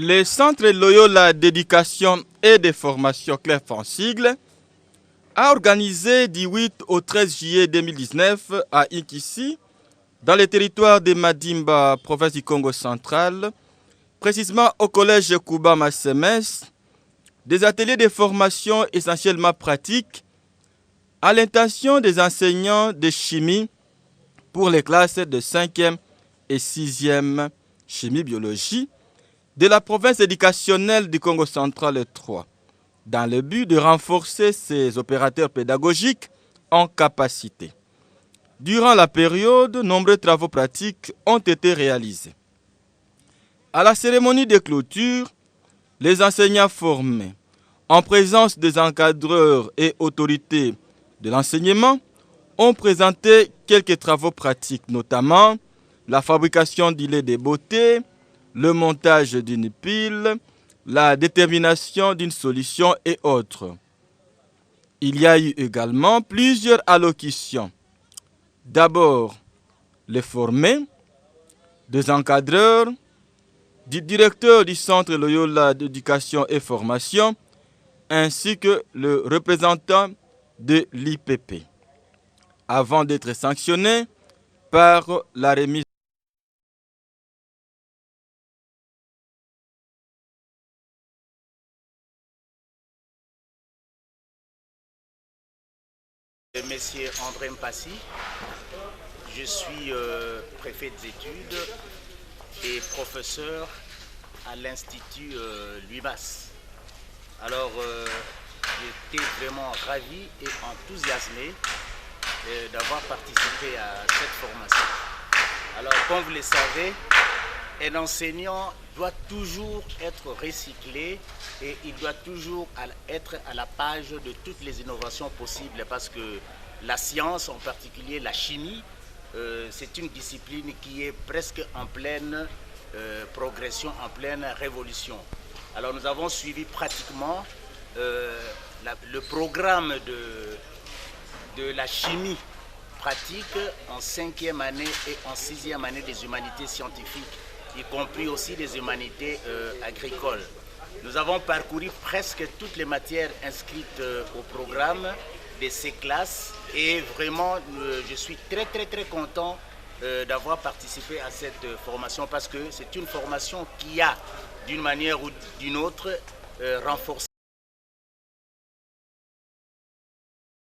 Le Centre Loyola d'éducation et de formation CLEF en sigle a organisé du 8 au 13 juillet 2019 à Inkissi, dans le territoire de Madimba, province du Congo central, précisément au collège Kuba Massemes, des ateliers de formation essentiellement pratiques à l'intention des enseignants de chimie pour les classes de 5e et 6e chimie-biologie de la province éducationnelle du Congo central 3, dans le but de renforcer ces opérateurs pédagogiques en capacité. Durant la période, nombreux travaux pratiques ont été réalisés. À la cérémonie de clôture, les enseignants formés, en présence des encadreurs et autorités de l'enseignement, ont présenté quelques travaux pratiques, notamment la fabrication du lait de beauté, le montage d'une pile, la détermination d'une solution et autres. Il y a eu également plusieurs allocutions. D'abord, les formés, des encadreurs, du directeur du Centre Loyola d'éducation et formation, ainsi que le représentant de l'IPP, avant d'être sanctionnés par la remise. Monsieur André Mpassi, je suis préfet des études et professeur à l'Institut LUIMAS. Alors, j'étais vraiment ravi et enthousiasmé d'avoir participé à cette formation. Alors, comme vous le savez, un enseignant doit toujours être recyclé et il doit toujours être à la page de toutes les innovations possibles parce que la science, en particulier la chimie, c'est une discipline qui est presque en pleine progression, en pleine révolution. Alors nous avons suivi pratiquement le programme de la chimie pratique en 5e année et en 6e année des humanités scientifiques, y compris aussi des humanités agricoles. Nous avons parcouru presque toutes les matières inscrites au programme de ces classes et vraiment je suis très content d'avoir participé à cette formation parce que c'est une formation qui a d'une manière ou d'une autre renforcé